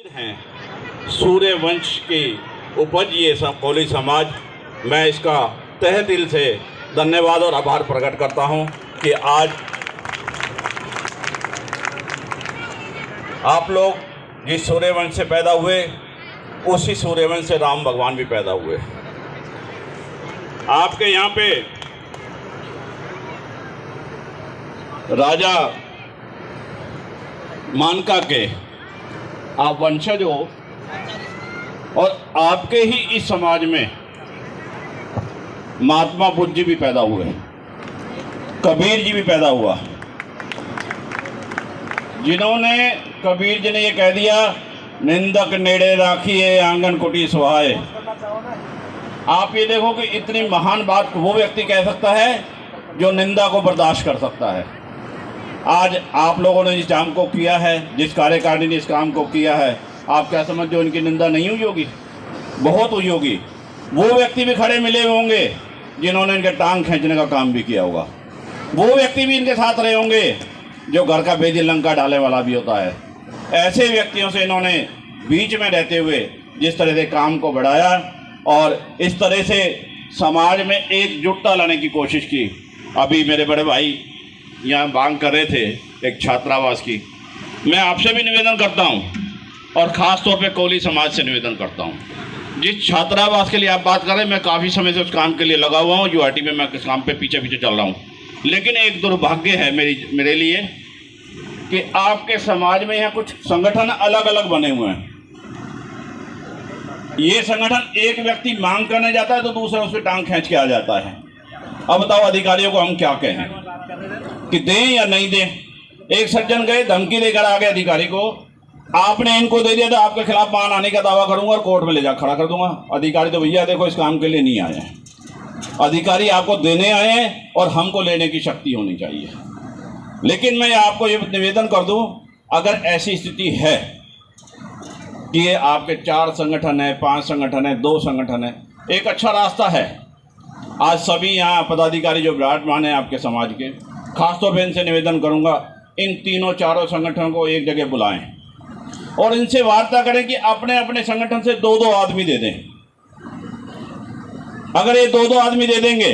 हैं सूर्यवंश की उपज ये सब कोली समाज, मैं इसका तहे दिल से धन्यवाद और आभार प्रकट करता हूं कि आज आप लोग जिस सूर्यवंश से पैदा हुए उसी सूर्यवंश से राम भगवान भी पैदा हुए। आपके यहाँ पे राजा मानका के आप वंशज हो और आपके ही इस समाज में महात्मा बुद्ध जी भी पैदा हुए, कबीर जी भी पैदा हुआ, जिन्होंने कबीर जी ने ये कह दिया, निंदक नेड़े राखिए आंगन कुटी सुहाए। आप ये देखो कि इतनी महान बात वो व्यक्ति कह सकता है जो निंदा को बर्दाश्त कर सकता है। आज आप लोगों ने जिस काम को किया है, जिस कार्यकारिणी ने इस काम को किया है, आप क्या समझते हो इनकी निंदा नहीं हुई होगी? बहुत हुई होगी। वो व्यक्ति भी खड़े मिले होंगे जिन्होंने इनके टांग खींचने का काम भी किया होगा। वो व्यक्ति भी इनके साथ रहे होंगे जो घर का बेदी लंका डालने वाला भी होता है। ऐसे व्यक्तियों से इन्होंने बीच में रहते हुए जिस तरह से काम को बढ़ाया और इस तरह से समाज में एकजुटता लाने की कोशिश की। अभी मेरे बड़े भाई यहाँ मांग कर रहे थे एक छात्रावास की। मैं आपसे भी निवेदन करता हूँ और ख़ास तौर पे कोली समाज से निवेदन करता हूँ, जिस छात्रावास के लिए आप बात कर रहे हैं, मैं काफ़ी समय से उस काम के लिए लगा हुआ हूँ। यूआरटी में मैं इस काम पे पीछे पीछे चल रहा हूँ। लेकिन एक दुर्भाग्य है मेरे लिए कि आपके समाज में यहाँ कुछ संगठन अलग अलग बने हुए हैं। ये संगठन एक व्यक्ति मांग करने जाता है तो दूसरा उस पर टांग खींच के आ जाता है। अब बताओ अधिकारियों को हम क्या कहें कि दें या नहीं दें? एक सज्जन गए धमकी देकर आ गए अधिकारी को, आपने इनको दे दिया तो आपके खिलाफ मान आने का दावा करूंगा और कोर्ट में ले जा खड़ा कर दूंगा। अधिकारी तो भैया देखो इस काम के लिए नहीं आए हैं। अधिकारी आपको देने आए हैं और हमको लेने की शक्ति होनी चाहिए। लेकिन मैं आपको ये निवेदन कर दूं, अगर ऐसी स्थिति है कि ये आपके 4 संगठन है, 5 संगठन है, 2 संगठन है, एक अच्छा रास्ता है। आज सभी यहाँ पदाधिकारी जो विराजमान है आपके समाज के, खासतौर पर इनसे निवेदन करूंगा इन तीनों 4 संगठनों को एक जगह बुलाएं और इनसे वार्ता करें कि अपने अपने संगठन से 2-2 आदमी दे दें। अगर ये 2-2 आदमी दे देंगे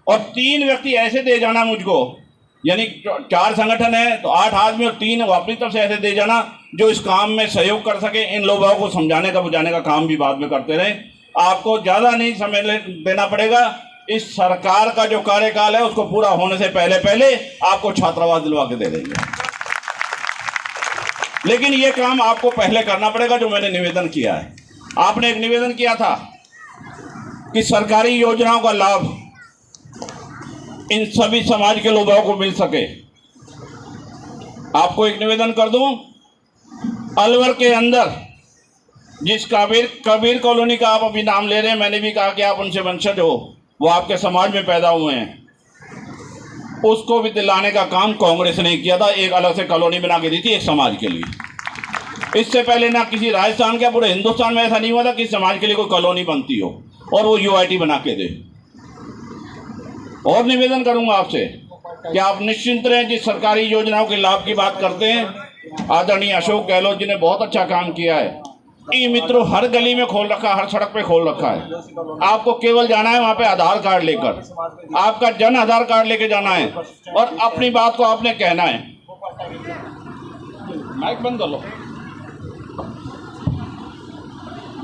और 3 व्यक्ति ऐसे दे जाना मुझको, यानी 4 संगठन है तो 8 आदमी और 3 अपनी तरफ से ऐसे दे जाना जो इस काम में सहयोग कर सके। इन लोगों को समझाने का बुझाने का काम भी बाद में करते रहे। आपको ज़्यादा नहीं समय देना पड़ेगा। इस सरकार का जो कार्यकाल है उसको पूरा होने से पहले पहले आपको छात्रावास दिलवा के दे देंगे। लेकिन ये काम आपको पहले करना पड़ेगा जो मैंने निवेदन किया है। आपने एक निवेदन किया था कि सरकारी योजनाओं का लाभ इन सभी समाज के लोगों को मिल सके। आपको एक निवेदन कर दूं, अलवर के अंदर जिस कबीर कॉलोनी का आप अभी नाम ले रहे हैं, मैंने भी कहा कि आप उनसे वंशज हो, वो आपके समाज में पैदा हुए हैं, उसको भी दिलाने का काम कांग्रेस ने किया था। एक अलग से कॉलोनी बना के दी थी एक समाज के लिए। इससे पहले ना किसी राजस्थान के पूरे हिंदुस्तान में ऐसा नहीं हुआ था कि समाज के लिए कोई कॉलोनी बनती हो और वो यूआईटी बना के दे। और निवेदन करूंगा आपसे कि आप निश्चिंत रहें। जिस सरकारी योजनाओं के लाभ की बात करते हैं, आदरणीय अशोक गहलोत जी ने बहुत अच्छा काम किया है। ई मित्रों हर गली में खोल रखा है, हर सड़क पे खोल रखा है। आपको केवल जाना है वहां पे आधार कार्ड लेकर, आपका जन आधार कार्ड लेके जाना है और अपनी बात को आपने कहना है। माइक बंद कर लो।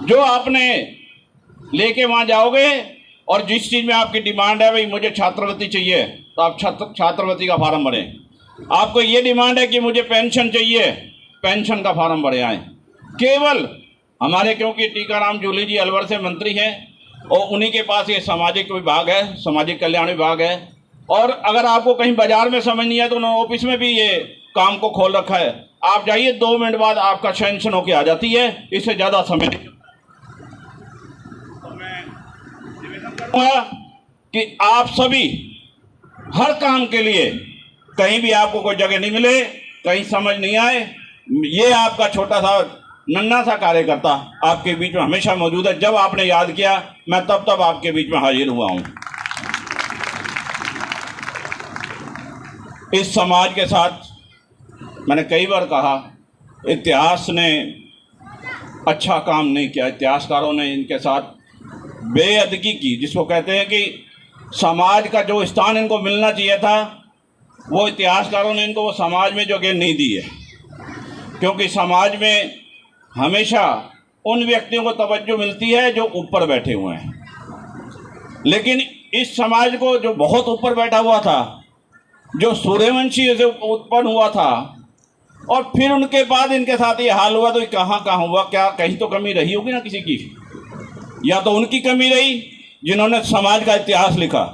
जो आपने लेके वहां जाओगे और जिस चीज में आपकी डिमांड है, भाई मुझे छात्रवृत्ति चाहिए, तो आप छात्रवृत्ति का फार्म भरें। आपको ये डिमांड है कि मुझे पेंशन चाहिए, पेंशन का फार्म भरे आए। केवल हमारे, क्योंकि टीकाराम जूली जी अलवर से मंत्री हैं और उन्हीं के पास ये सामाजिक विभाग है, सामाजिक कल्याण विभाग है। और अगर आपको कहीं बाजार में समझ नहीं है तो उन्होंने ऑफिस में भी ये काम को खोल रखा है। आप जाइए, 2 मिनट बाद आपका सेंक्शन होके आ जाती है। इससे ज़्यादा समय नहीं। तो मैं निवेदन करूँगा कि आप सभी हर काम के लिए, कहीं भी आपको कोई जगह नहीं मिले, कहीं समझ नहीं आए, ये आपका छोटा सा नन्हा सा कार्यकर्ता आपके बीच में हमेशा मौजूद है। जब आपने याद किया मैं तब आपके बीच में हाजिर हुआ हूं। इस समाज के साथ मैंने कई बार कहा, इतिहास ने अच्छा काम नहीं किया। इतिहासकारों ने इनके साथ बेअदबी की, जिसको कहते हैं कि समाज का जो स्थान इनको मिलना चाहिए था, वो इतिहासकारों ने इनको वो समाज में जगह नहीं दी है। क्योंकि समाज में हमेशा उन व्यक्तियों को तवज्जो मिलती है जो ऊपर बैठे हुए हैं, लेकिन इस समाज को जो बहुत ऊपर बैठा हुआ था, जो सूर्यवंशी से उत्पन्न हुआ था, और फिर उनके बाद इनके साथ ये हाल हुआ, तो ये कहाँ कहाँ हुआ? क्या कहीं तो कमी रही होगी ना किसी की? या तो उनकी कमी रही जिन्होंने समाज का इतिहास लिखा,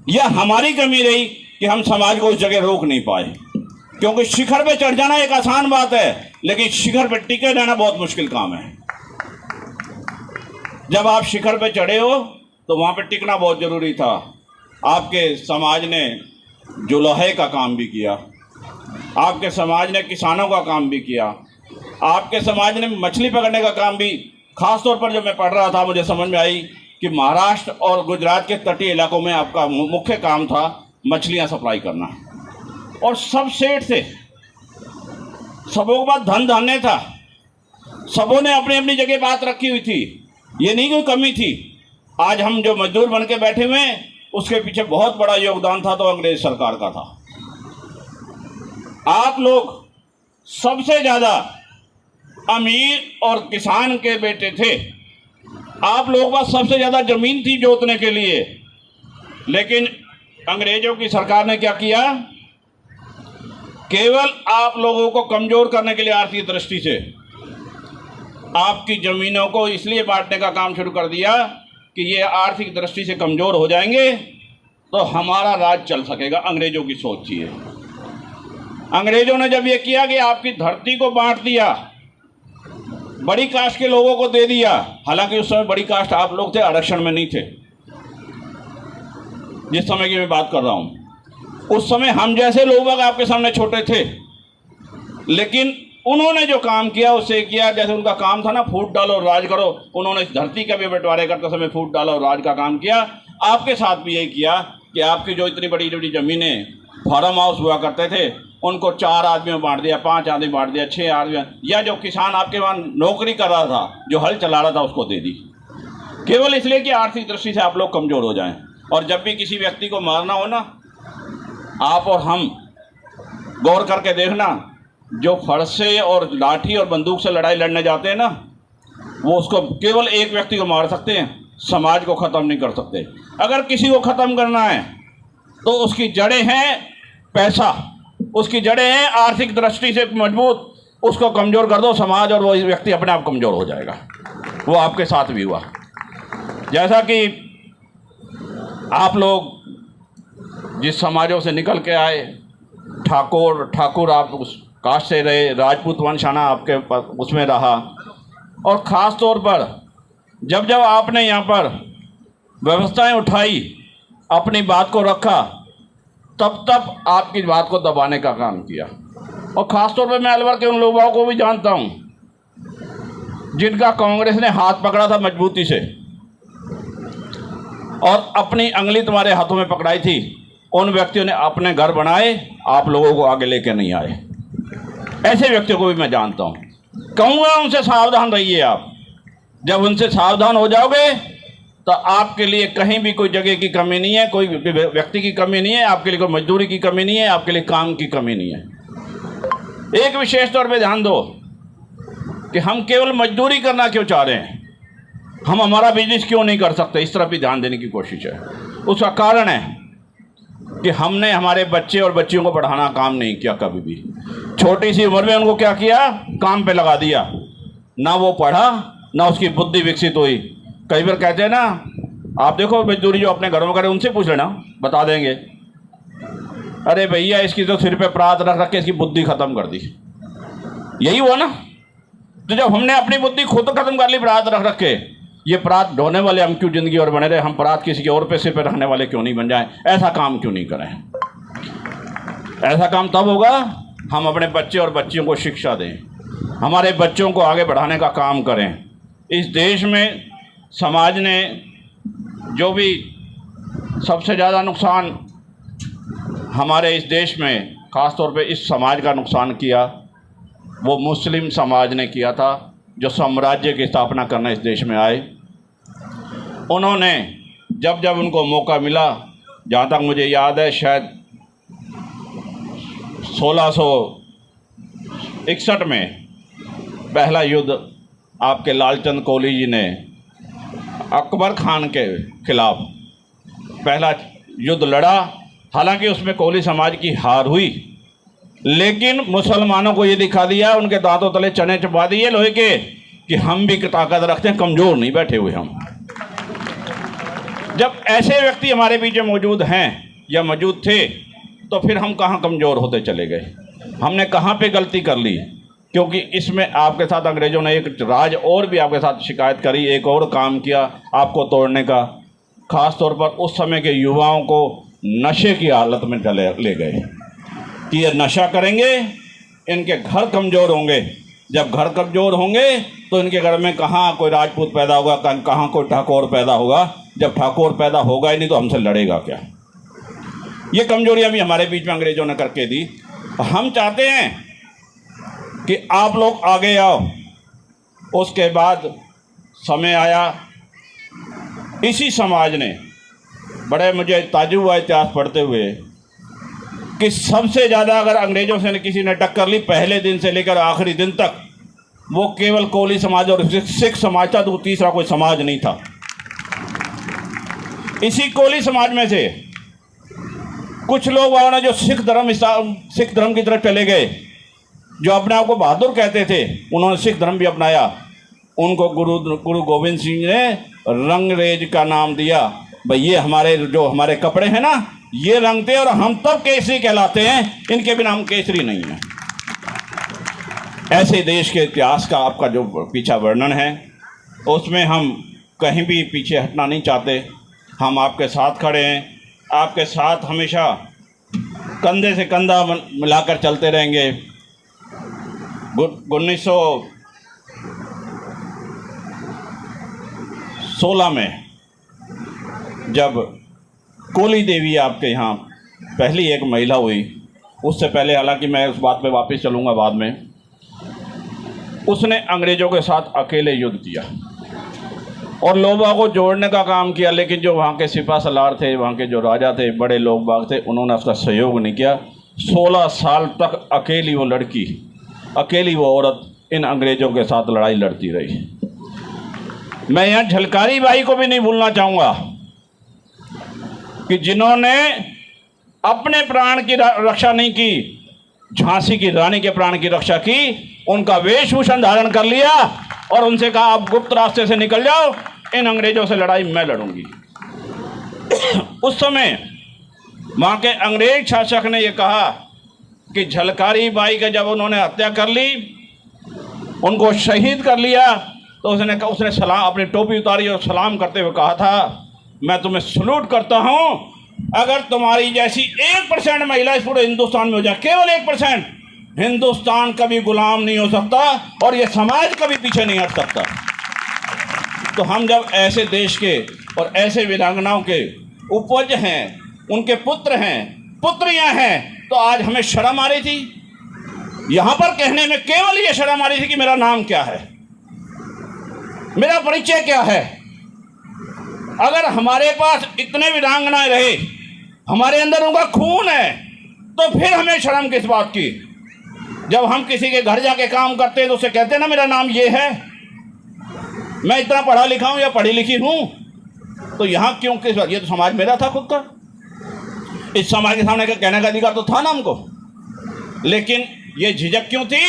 या हमारी कमी रही कि हम समाज को उस जगह रोक नहीं पाए। क्योंकि शिखर पे चढ़ जाना एक आसान बात है, लेकिन शिखर पे टिके रहना बहुत मुश्किल काम है। जब आप शिखर पे चढ़े हो तो वहाँ पे टिकना बहुत ज़रूरी था। आपके समाज ने जुलाहे का काम भी किया, आपके समाज ने किसानों का काम भी किया, आपके समाज ने मछली पकड़ने का काम भी। ख़ास तौर पर जब मैं पढ़ रहा था, मुझे समझ में आई कि महाराष्ट्र और गुजरात के तटीय इलाकों में आपका मुख्य काम था मछलियाँ सप्लाई करना, और सब सेठ थे, सबों के पास धन धान्य था, सबों ने अपनी अपनी जगह बात रखी हुई थी, ये नहीं कोई कमी थी। आज हम जो मजदूर बन के बैठे हुए हैं, उसके पीछे बहुत बड़ा योगदान था तो अंग्रेज सरकार का था। आप लोग सबसे ज़्यादा अमीर और किसान के बेटे थे, आप लोगों के पास सबसे ज़्यादा ज़मीन थी जोतने के लिए, लेकिन अंग्रेज़ों की सरकार ने क्या किया? केवल आप लोगों को कमज़ोर करने के लिए आर्थिक दृष्टि से आपकी ज़मीनों को इसलिए बांटने का काम शुरू कर दिया कि ये आर्थिक दृष्टि से कमज़ोर हो जाएंगे तो हमारा राज चल सकेगा। अंग्रेज़ों की सोच थी। अंग्रेज़ों ने जब ये किया कि आपकी धरती को बांट दिया, बड़ी कास्ट के लोगों को दे दिया, हालांकि उस समय बड़ी कास्ट आप लोग थे, आरक्षण में नहीं थे। जिस समय की मैं बात कर रहा हूँ, उस समय हम जैसे लोग आपके सामने छोटे थे, लेकिन उन्होंने जो काम किया उससे किया, जैसे उनका काम था ना फूट डालो और राज करो, उन्होंने इस धरती का भी बंटवारे करते समय फूट डालो और राज का काम किया। आपके साथ भी यही किया कि आपकी जो इतनी बड़ी बड़ी ज़मीनें फार्म हाउस हुआ करते थे, उनको 4 आदमियों में बांट दिया, 5 आदमी बांट दिया, 6 आदमी, या जो किसान आपके वहाँ नौकरी कर रहा था, जो हल चला रहा था, उसको दे दी, केवल इसलिए कि आर्थिक दृष्टि से आप लोग कमज़ोर हो जाएं। और जब भी किसी व्यक्ति को मारना हो ना, आप और हम गौर करके देखना, जो फरसे और लाठी और बंदूक से लड़ाई लड़ने जाते हैं ना, वो उसको केवल एक व्यक्ति को मार सकते हैं, समाज को ख़त्म नहीं कर सकते। अगर किसी को ख़त्म करना है तो उसकी जड़ें हैं पैसा, उसकी जड़ें हैं आर्थिक दृष्टि से मजबूत, उसको कमज़ोर कर दो समाज, और वो व्यक्ति अपने आप कमज़ोर हो जाएगा। वो आपके साथ भी हुआ। जैसा कि आप लोग जिस समाजों से निकल के आए, ठाकुर आप उस कास्ट से रहे, राजपूत वंशाना आपके उसमें रहा, और ख़ास तौर पर जब जब आपने यहाँ पर व्यवस्थाएं उठाई, अपनी बात को रखा, तब तब आपकी बात को दबाने का काम किया। और ख़ास तौर पर मैं अलवर के उन लोगों को भी जानता हूँ जिनका कांग्रेस ने हाथ पकड़ा था मजबूती से और अपनी अंगली तुम्हारे हाथों में पकड़ाई थी। उन व्यक्तियों ने अपने घर बनाए, आप लोगों को आगे लेकर नहीं आए। ऐसे व्यक्तियों को भी मैं जानता हूँ। कहूँगा उनसे सावधान रहिए। आप जब उनसे सावधान हो जाओगे तो आपके लिए कहीं भी कोई जगह की कमी नहीं है, कोई व्यक्ति की कमी नहीं है, आपके लिए कोई मजदूरी की कमी नहीं है, आपके लिए काम की कमी नहीं है। एक विशेष तौर पे ध्यान दो कि हम केवल मजदूरी करना क्यों चाह रहे हैं, हम हमारा बिजनेस क्यों नहीं कर सकते, इस तरफ भी ध्यान देने की कोशिश है। उसका कारण है कि हमने हमारे बच्चे और बच्चियों को पढ़ाना काम नहीं किया कभी भी। छोटी सी उम्र में उनको क्या किया, काम पे लगा दिया, ना वो पढ़ा ना उसकी बुद्धि विकसित हुई। कई बार कहते हैं ना, आप देखो मजदूरी जो अपने घरों में करे उनसे पूछ लेना, बता देंगे। अरे भैया इसकी तो सिर पे प्रात रख रख के इसकी बुद्धि ख़त्म कर दी, यही हुआ ना। तो जब हमने अपनी बुद्धि खुद ख़त्म कर ली प्रात रख रख के, ये प्रात ढोने वाले हम क्यों ज़िंदगी और बने रहे, हम प्रात किसी के और पे सिर पे रखने वाले क्यों नहीं बन जाएं, ऐसा काम क्यों नहीं करें। ऐसा काम तब होगा हम अपने बच्चे और बच्चियों को शिक्षा दें, हमारे बच्चों को आगे बढ़ाने का काम करें। इस देश में समाज ने जो भी सबसे ज़्यादा नुकसान हमारे इस देश में ख़ास तौर पे इस समाज का नुकसान किया, वो मुस्लिम समाज ने किया था। जो साम्राज्य की स्थापना करने इस देश में आए, उन्होंने जब जब उनको मौका मिला, जहाँ तक मुझे याद है शायद 1661 में पहला युद्ध आपके लालचंद कोहली जी ने अकबर खान के खिलाफ पहला युद्ध लड़ा। हालांकि उसमें कोहली समाज की हार हुई, लेकिन मुसलमानों को ये दिखा दिया, उनके दांतों तले चने चबा दिए लोहे के, कि हम भी ताकत रखते हैं, कमज़ोर नहीं बैठे हुए हम। जब ऐसे व्यक्ति हमारे बीच मौजूद हैं या मौजूद थे, तो फिर हम कहाँ कमज़ोर होते चले गए, हमने कहाँ पे गलती कर ली? क्योंकि इसमें आपके साथ अंग्रेज़ों ने एक राज और भी आपके साथ शिकायत करी, एक और काम किया आपको तोड़ने का। ख़ास तौर पर उस समय के युवाओं को नशे की हालत में ले गए कि ये नशा करेंगे, इनके घर कमज़ोर होंगे। जब घर कमज़ोर होंगे तो इनके घर में कहाँ कोई राजपूत पैदा होगा, कहाँ कोई ठाकुर पैदा होगा। जब ठाकुर पैदा होगा ही नहीं तो हमसे लड़ेगा क्या? ये कमजोरियां भी हमारे बीच में अंग्रेज़ों ने करके दी। हम चाहते हैं कि आप लोग आगे आओ। उसके बाद समय आया, इसी समाज ने, बड़े मुझे ताज्जुब हुआ इतिहास पढ़ते हुए, कि सबसे ज़्यादा अगर अंग्रेज़ों से किसी ने टक्कर ली पहले दिन से लेकर आखिरी दिन तक, वो केवल कोहली समाज और सिख समाज था, तो तीसरा कोई समाज नहीं था। इसी कोहली समाज में से कुछ लोग वहाँ ना जो सिख धर्म की तरफ चले गए, जो अपने आप को बहादुर कहते थे, उन्होंने सिख धर्म भी अपनाया। उनको गुरु गोविंद सिंह ने रंगरेज का नाम दिया। भाई ये हमारे कपड़े हैं ना, ये रंग थे और हम तब केसरी कहलाते हैं, इनके बिना हम केसरी नहीं हैं। ऐसे देश के इतिहास का आपका जो पीछा वर्णन है, उसमें हम कहीं भी पीछे हटना नहीं चाहते। हम आपके साथ खड़े हैं, आपके साथ हमेशा कंधे से कंधा मिलाकर चलते रहेंगे। 1916 में जब कोली देवी आपके यहाँ पहली एक महिला हुई, उससे पहले, हालांकि मैं उस बात पे वापस चलूँगा बाद में, उसने अंग्रेज़ों के साथ अकेले युद्ध किया और लोगों को जोड़ने का काम किया। लेकिन जो वहाँ के सिपा सलार थे, वहाँ के जो राजा थे, बड़े लोग बाग थे, उन्होंने उसका सहयोग नहीं किया। 16 साल तक अकेली वो लड़की, अकेली वो औरत इन अंग्रेज़ों के साथ लड़ाई लड़ती रही। मैं यहाँ झलकारी बाई को भी नहीं भूलना चाहूँगा कि जिन्होंने अपने प्राण की रक्षा नहीं की, झांसी की रानी के प्राण की रक्षा की। उनका वेशभूषण धारण कर लिया और उनसे कहा आप गुप्त रास्ते से निकल जाओ, इन अंग्रेज़ों से लड़ाई मैं लड़ूंगी। उस समय वहाँ के अंग्रेज शासक ने यह कहा कि झलकारी बाई का जब उन्होंने हत्या कर ली, उनको शहीद कर लिया, तो उसने सलाम, अपनी टोपी उतारी और सलाम करते हुए कहा था, मैं तुम्हें सलूट करता हूँ। अगर तुम्हारी जैसी 1% महिला इस पूरे हिंदुस्तान में हो जाए, केवल 1%, हिंदुस्तान कभी गुलाम नहीं हो सकता और ये समाज कभी पीछे नहीं हट सकता। तो हम जब ऐसे देश के और ऐसे वीरांगनाओं के उपज हैं, उनके पुत्र हैं, पुत्रियां हैं, तो आज हमें शर्म आ रही थी यहाँ पर कहने में, केवल ये शर्म आ रही थी कि मेरा नाम क्या है, मेरा परिचय क्या है। अगर हमारे पास इतने वीरांगनाएं रहे, हमारे अंदर उनका खून है, तो फिर हमें शर्म किस बात की? जब हम किसी के घर जाके काम करते हैं तो उसे कहते हैं ना मेरा नाम ये है, मैं इतना पढ़ा लिखा हूँ या पढ़ी लिखी हूँ, तो यहाँ क्यों किस बात? ये तो समाज मेरा था खुद का, इस समाज के सामने का कहने का अधिकार तो था ना हमको। लेकिन ये झिझक क्यों थी?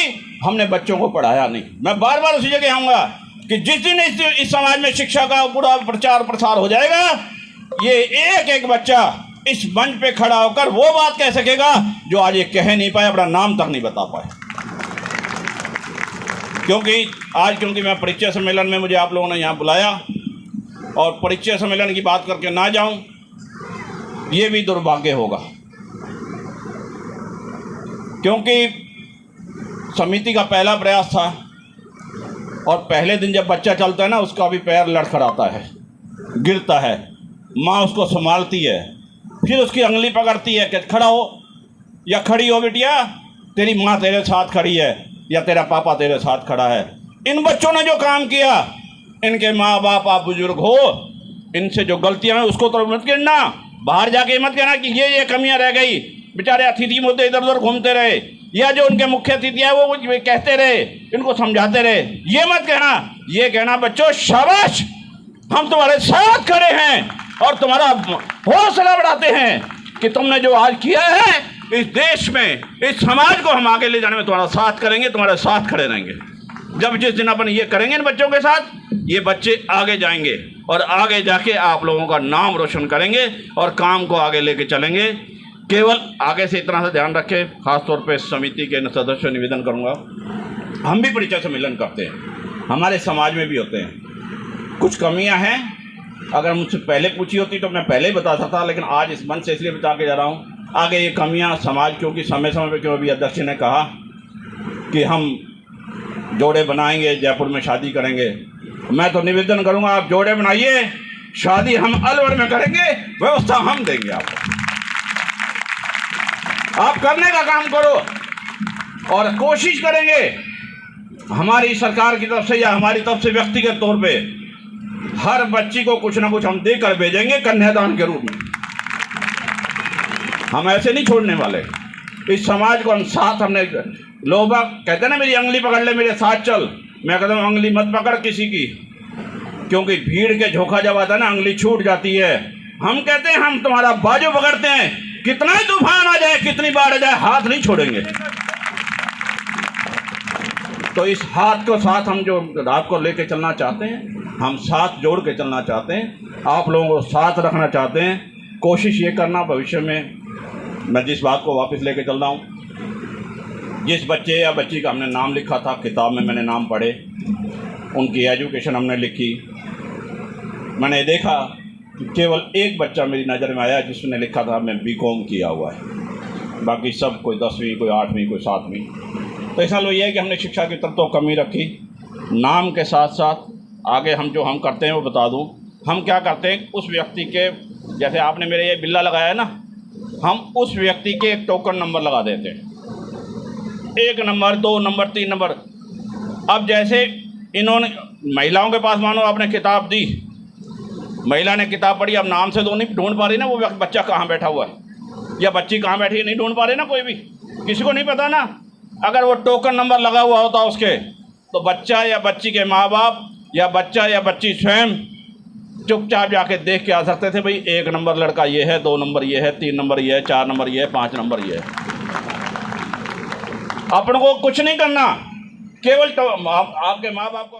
हमने बच्चों को पढ़ाया नहीं। मैं बार बार उसी जगह आऊँगा कि जिस दिन इस समाज में शिक्षा का पूरा प्रचार प्रसार हो जाएगा, ये एक एक बच्चा इस मंच पे खड़ा होकर वो बात कह सकेगा जो आज ये कह नहीं पाए, अपना नाम तक नहीं बता पाए। क्योंकि मैं परिचय सम्मेलन में, मुझे आप लोगों ने यहाँ बुलाया और परिचय सम्मेलन की बात करके ना जाऊं, ये भी दुर्भाग्य होगा। क्योंकि समिति का पहला प्रयास था और पहले दिन जब बच्चा चलता है ना, उसका भी पैर लड़खड़ाता है, गिरता है, माँ उसको संभालती है, फिर उसकी अंगुली पकड़ती है कि खड़ा हो या खड़ी हो बिटिया, तेरी माँ तेरे साथ खड़ी है या तेरा पापा तेरे साथ खड़ा है। इन बच्चों ने जो काम किया, इनके माँ बाप आप बुजुर्ग हो, इनसे जो गलतियां हैं उसको तो मत गिनना, बाहर जाके मत कहना कि ये कमियां रह गई, बेचारे अतिथि मुद्दे इधर उधर घूमते रहे, या जो उनके मुख्य अतिथि है वो कहते रहे, इनको समझाते रहे, ये मत कहना। ये कहना बच्चों शाबाश, हम तुम्हारे साथ खड़े हैं और तुम्हारा हौसला बढ़ाते हैं कि तुमने जो आज किया है इस देश में, इस समाज को हम आगे ले जाने में तुम्हारा साथ करेंगे, तुम्हारे साथ खड़े रहेंगे। जब जिस दिन अपन ये करेंगे इन बच्चों के साथ, ये बच्चे आगे जाएंगे और आगे जाके आप लोगों का नाम रोशन करेंगे और काम को आगे लेके चलेंगे। केवल आगे से इतना सा ध्यान रखें, खासतौर पे समिति के सदस्यों निवेदन करूंगा, हम भी परिचय सम्मेलन करते हैं, हमारे समाज में भी होते हैं, कुछ कमियां हैं, अगर मुझसे पहले पूछी होती तो मैं पहले ही बता सकता, लेकिन आज इस मंच से इसलिए बता के जा रहा हूँ। आगे ये कमियां समाज, क्योंकि समय समय पर, क्यों अभी अध्यक्ष ने कहा कि हम जोड़े बनाएंगे, जयपुर में शादी करेंगे, मैं तो निवेदन करूंगा आप जोड़े बनाइए, शादी हम अलवर में करेंगे, व्यवस्था हम देंगे आपको, आप करने का काम करो और कोशिश करेंगे हमारी सरकार की तरफ से या हमारी तरफ से व्यक्तिगत तौर पे हर बच्ची को कुछ ना कुछ हम देकर भेजेंगे कन्यादान के रूप में। हम ऐसे नहीं छोड़ने वाले, इस समाज को हम साथ, हमने लोग कहते हैं ना मेरी अंगली पकड़ ले मेरे साथ चल, मैं कहता हूँ अंगली मत पकड़ किसी की, क्योंकि भीड़ के झोंका जब आता है ना अंगली छूट जाती है। हम कहते हैं हम तुम्हारा बाजू पकड़ते हैं, कितना ही तूफान आ जाए, कितनी बाढ़ आ जाए, हाथ नहीं छोड़ेंगे। तो इस हाथ को साथ हम जो रात को लेके चलना चाहते हैं, हम साथ जोड़ के चलना चाहते हैं, आप लोगों को साथ रखना चाहते हैं। कोशिश ये करना भविष्य में, मैं जिस बात को वापस लेके चल रहा हूँ, जिस बच्चे या बच्ची का हमने नाम लिखा था, किताब में मैंने नाम पढ़े, उनकी एजुकेशन हमने लिखी, मैंने देखा कि केवल एक बच्चा मेरी नज़र में आया जिसने लिखा था मैं बीकॉम किया हुआ है, बाकी सब कोई 10वीं, कोई 8वीं, कोई 7वीं। तो ऐसा लो ये है कि हमने शिक्षा की तरफ तो कमी रखी, नाम के साथ साथ आगे हम जो हम करते हैं वो बता दूं। हम क्या करते हैं, उस व्यक्ति के, जैसे आपने मेरे ये बिल्ला लगाया है ना, हम उस व्यक्ति के एक टोकन नंबर लगा देते हैं, 1 नंबर, 2 नंबर, 3 नंबर। अब जैसे इन्होंने महिलाओं के पास मानो आपने किताब दी, महिला ने किताब पढ़ी, अब नाम से तो नहीं ढूंढ पा रही ना वो बच्चा कहाँ बैठा हुआ है या बच्ची कहाँ बैठी है, नहीं ढूंढ पा रही ना, कोई भी, किसी को नहीं पता ना। अगर वो टोकन नंबर लगा हुआ होता उसके, तो बच्चा या बच्ची के माँ बाप या बच्चा या बच्ची स्वयं चुपचाप जाके देख के आ सकते थे, भाई 1 नंबर लड़का ये है, 2 नंबर ये है, 3 नंबर ये है, 4 नंबर ये है, 5 नंबर ये है। अपन को कुछ नहीं करना, केवल आपके माँ बाप को